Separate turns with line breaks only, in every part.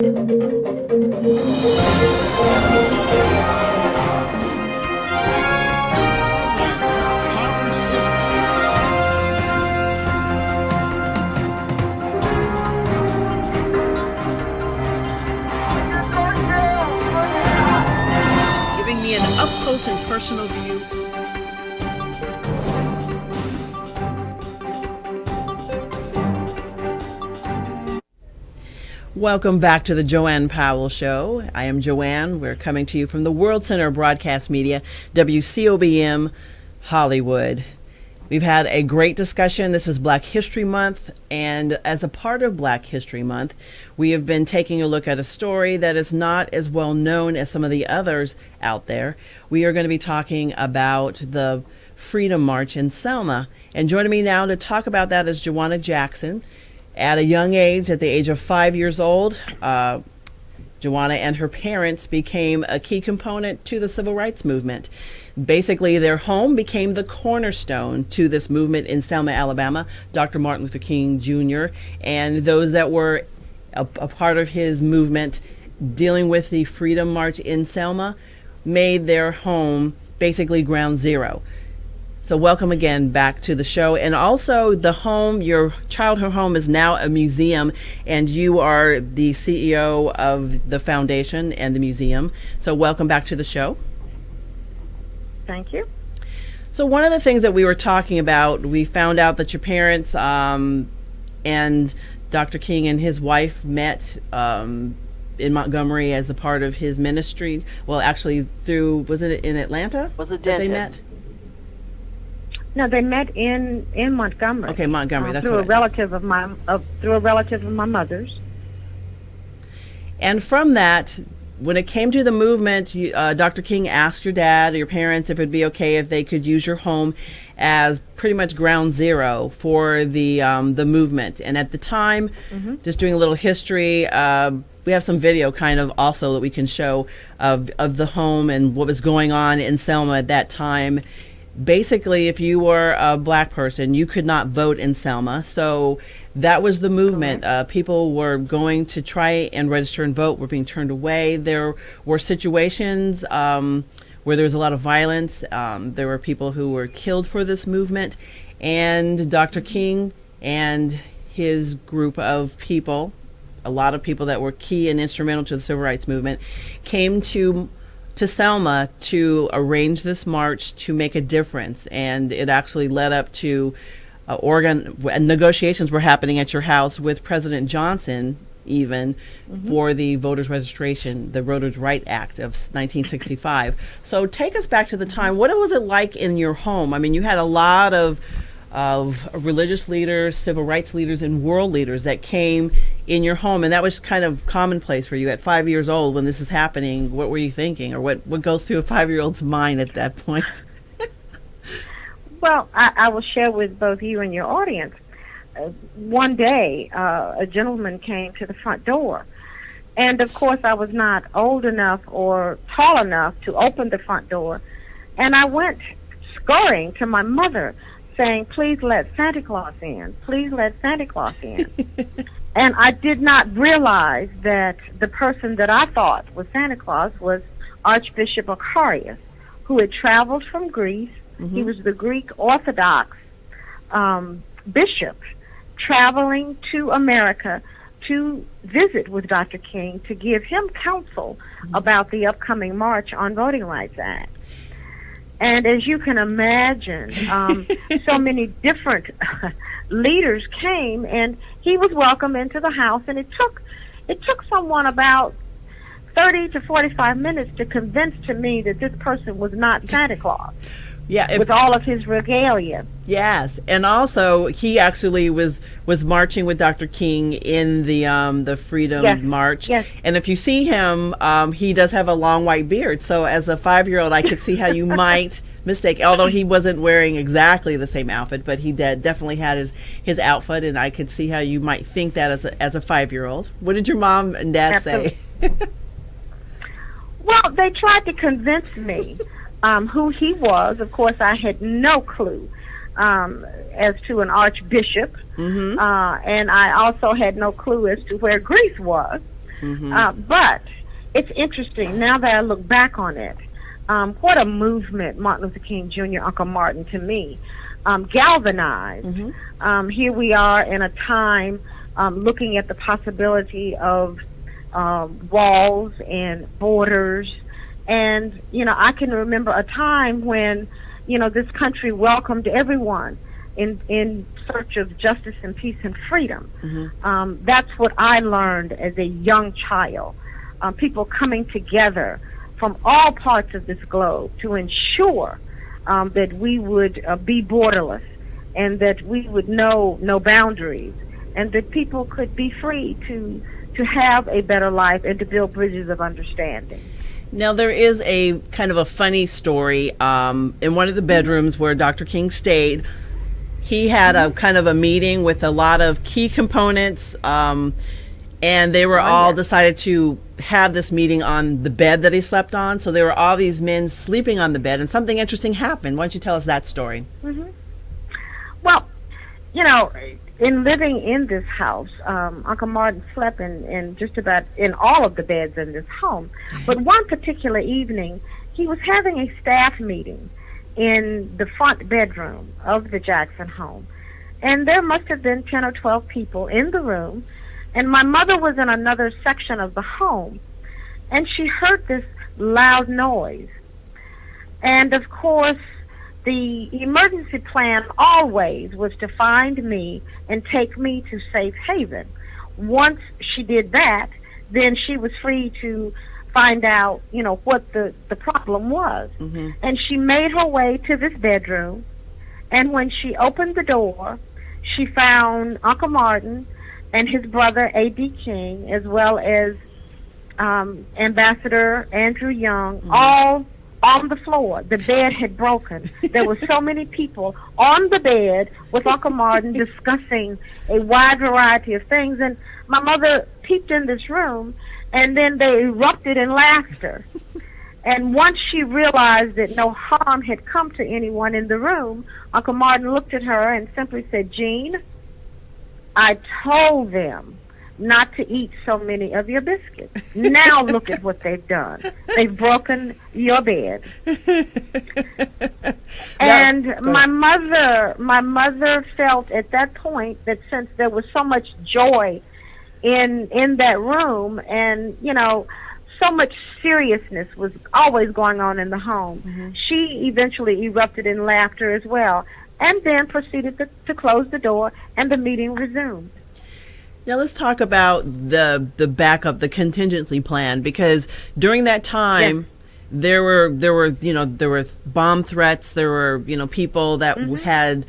Giving me an up-close and personal view. Welcome back to the Joanne Powell Show. I am Joanne. We're coming to you from the World Center of Broadcast Media, WCOBM, Hollywood. We've had a great discussion. This is Black History Month, and as a part of Black History Month, we have been taking a look at a story that is not as well known as some of the others out there. We are going to be talking about the Freedom March in Selma, and joining me now to talk about that is Joanna Jackson. At a young age, at the age of 5 years old, Joanna and her parents became a key component to the civil rights movement. Basically, their home became the cornerstone to this movement in Selma, Alabama. Dr. Martin Luther King Jr. and those that were a part of his movement dealing with the Freedom March in Selma made their home basically ground zero. So welcome again back to the show. And also the home, your childhood home, is now a museum, and you are the CEO of the foundation and the museum. So welcome back to the show.
Thank you.
So one of the things that we were talking about, we found out that your parents and Dr. King and his wife met in Montgomery as a part of his ministry. Well, actually through, was it in Atlanta?
Was it
that
dentist?
they met?
No, they met in Montgomery.
Okay, Montgomery. That's
through a relative of my mother's.
And from that, when it came to the movement, Dr. King asked your dad or your parents if it'd be okay if they could use your home as pretty much ground zero for the movement. And at the time, just doing a little history, we have some video kind of also that we can show of the home and what was going on in Selma at that time. Basically, if you were a black person, you could not vote in Selma. So that was the movement. People were going to try and register and vote, were being turned away. There were situations where there was a lot of violence. There were people who were killed for this movement. And Dr. King and his group of people, a lot of people that were key and instrumental to the civil rights movement, came to Selma to arrange this march to make a difference. And it actually led up to negotiations were happening at your house with President Johnson even for the voters registration, the Voters' Right Act of 1965. So take us back to the time. What was it like in your home? I mean, you had a lot of religious leaders, civil rights leaders, and world leaders that came in your home, and that was kind of commonplace for you at 5 years old when this is happening. What were you thinking, or what goes through a 5-year-old's mind at that point?
Well, I will share with both you and your audience. One day, a gentleman came to the front door, and of course I was not old enough or tall enough to open the front door, and I went scurrying to my mother saying, "Please let Santa Claus in. Please let Santa Claus in." And I did not realize that the person that I thought was Santa Claus was Archbishop Akarius, who had traveled from Greece. He was the Greek Orthodox bishop traveling to America to visit with Dr. King to give him counsel about the upcoming March on Voting Rights Act. And as you can imagine, so many different leaders came, and he was welcomed into the house, and it took someone about 30 to 45 minutes to convince to me that this person was not Santa Claus.
Yeah,
with all of his regalia.
Yes, and also he actually was marching with Dr. King in the Freedom March.
Yes.
And if you see him, he does have a long white beard. So as a 5-year-old, I could see how you might mistake, although he wasn't wearing exactly the same outfit, but he definitely had his outfit, and I could see how you might think that as a 5-year-old. What did your mom and dad say?
Well, they tried to convince me who he was. Of course, I had no clue as to an archbishop, and I also had no clue as to where Greece was. But it's interesting now that I look back on it. What a movement Martin Luther King Jr., Uncle Martin, to me, galvanized. Here we are in a time looking at the possibility of walls and borders. And, I can remember a time when, this country welcomed everyone in search of justice and peace and freedom. That's what I learned as a young child. People coming together from all parts of this globe to ensure that we would be borderless and that we would know no boundaries and that people could be free to have a better life and to build bridges of understanding.
Now, there is a kind of a funny story in one of the bedrooms where Dr. King stayed. He had a kind of a meeting with a lot of key components, and they were all decided to have this meeting on the bed that he slept on. So there were all these men sleeping on the bed, and something interesting happened. Why don't you tell us that story?
Well, in living in this house, Uncle Martin slept in just about in all of the beds in this home. But one particular evening, he was having a staff meeting in the front bedroom of the Jackson home. And there must have been 10 or 12 people in the room. And my mother was in another section of the home. And she heard this loud noise. And of course, the emergency plan always was to find me and take me to safe haven. Once she did that, then she was free to find out, what the problem was. And she made her way to this bedroom, and when she opened the door, she found Uncle Martin and his brother, A.D. King, as well as Ambassador Andrew Young, all on the floor. The bed had broken. There were so many people on the bed with Uncle Martin discussing a wide variety of things. And my mother peeped in this room, and then they erupted in laughter. And once she realized that no harm had come to anyone in the room, Uncle Martin looked at her and simply said, "Jean, I told them not to eat so many of your biscuits. Now look at what they've done. They've broken your bed." And my mother felt at that point that since there was so much joy in that room, and so much seriousness was always going on in the home, she eventually erupted in laughter as well, and then proceeded to close the door, and the meeting resumed.
Now let's talk about the backup, the contingency plan, because during that time there were bomb threats, there were people that had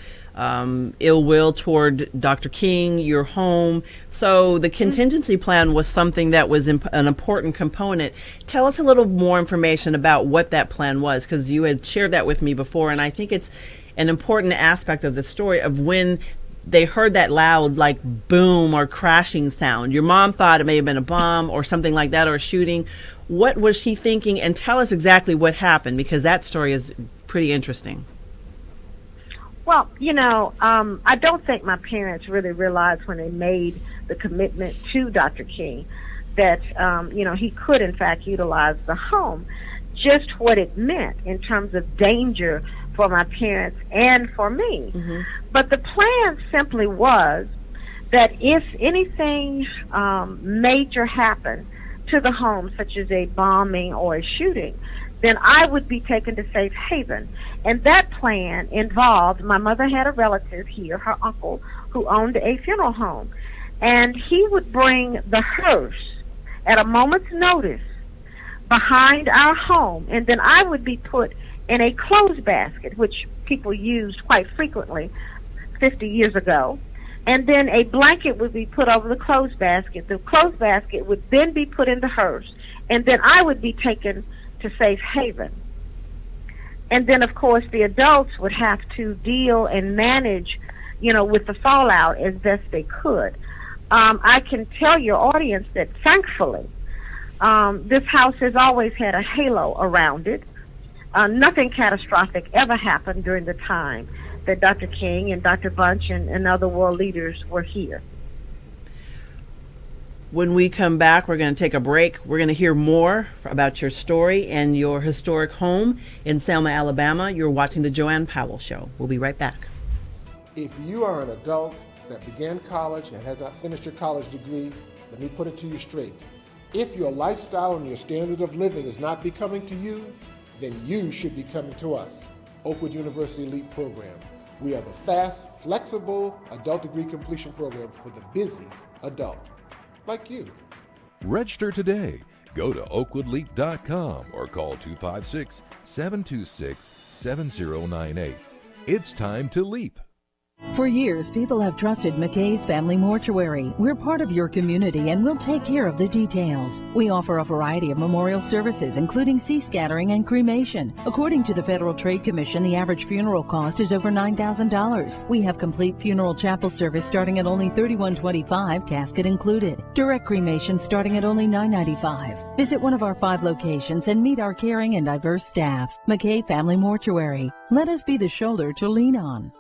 ill will toward Dr. King, your home. So the contingency plan was something that was an important component. Tell us a little more information about what that plan was, because you had shared that with me before, and I think it's an important aspect of the story of when they heard that loud, like, boom or crashing sound. Your mom thought it may have been a bomb or something like that, or a shooting. What was she thinking? And tell us exactly what happened, because that story is pretty interesting.
Well, I don't think my parents really realized when they made the commitment to Dr. King that, he could, in fact, utilize the home, just what it meant in terms of danger for my parents and for me. But the plan simply was that if anything major happened to the home, such as a bombing or a shooting, then I would be taken to safe haven. And that plan involved, my mother had a relative here, her uncle, who owned a funeral home. And he would bring the hearse at a moment's notice behind our home, and then I would be put in a clothes basket, which people used quite frequently 50 years ago. And then a blanket would be put over the clothes basket. The clothes basket would then be put in the hearse, and then I would be taken to safe haven. And then, of course, the adults would have to deal and manage, with the fallout as best they could. I can tell your audience that, thankfully, this house has always had a halo around it. Nothing catastrophic ever happened during the time that Dr. King and Dr. Bunch and other world leaders were here.
When we come back, we're going to take a break. We're going to hear more about your story and your historic home in Selma, Alabama. You're watching the Joanne Powell Show. We'll be right back.
If you are an adult that began college and has not finished your college degree, let me put it to you straight. If your lifestyle and your standard of living is not becoming to you, then you should be coming to us, Oakwood University Elite Program. We are the fast, flexible adult degree completion program for the busy adult, like you.
Register today. Go to oakwoodleap.com or call 256-726-7098. It's time to leap.
For years, people have trusted McKay's Family Mortuary. We're part of your community and we'll take care of the details. We offer a variety of memorial services, including sea scattering and cremation. According to the Federal Trade Commission, the average funeral cost is over $9,000. We have complete funeral chapel service starting at only $31.25, casket included. Direct cremation starting at only $9.95. Visit one of our 5 locations and meet our caring and diverse staff. McKay Family Mortuary. Let us be the shoulder to lean on.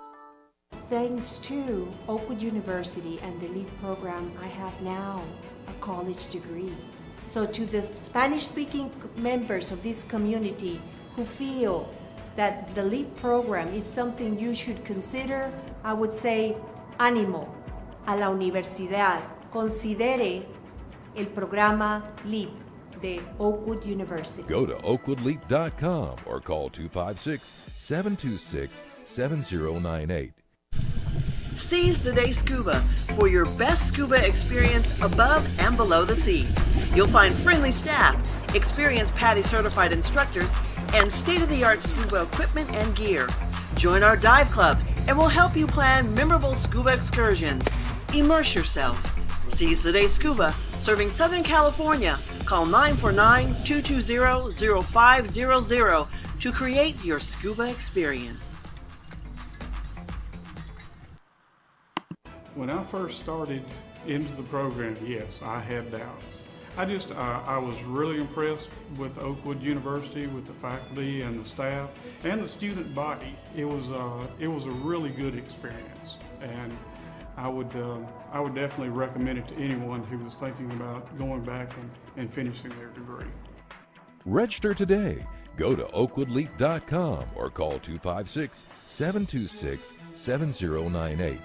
Thanks to Oakwood University and the LEAP program, I have now a college degree. So to the Spanish-speaking members of this community who feel that the LEAP program is something you should consider, I would say, ánimo a la universidad. Considere el programa LEAP de Oakwood University.
Go to oakwoodleap.com or call 256-726-7098.
Seize the Day Scuba for your best scuba experience above and below the sea. You'll find friendly staff, experienced PADI certified instructors, and state-of-the-art scuba equipment and gear. Join our dive club and we'll help you plan memorable scuba excursions. Immerse yourself. Seize the Day Scuba, serving Southern California. Call 949-220-0500 to create your scuba experience.
When I first started into the program, yes, I had doubts. I was really impressed with Oakwood University, with the faculty and the staff and the student body. It was a really good experience, and I would definitely recommend it to anyone who was thinking about going back and finishing their degree.
Register today. Go to oakwoodleap.com or call 256-726-7098.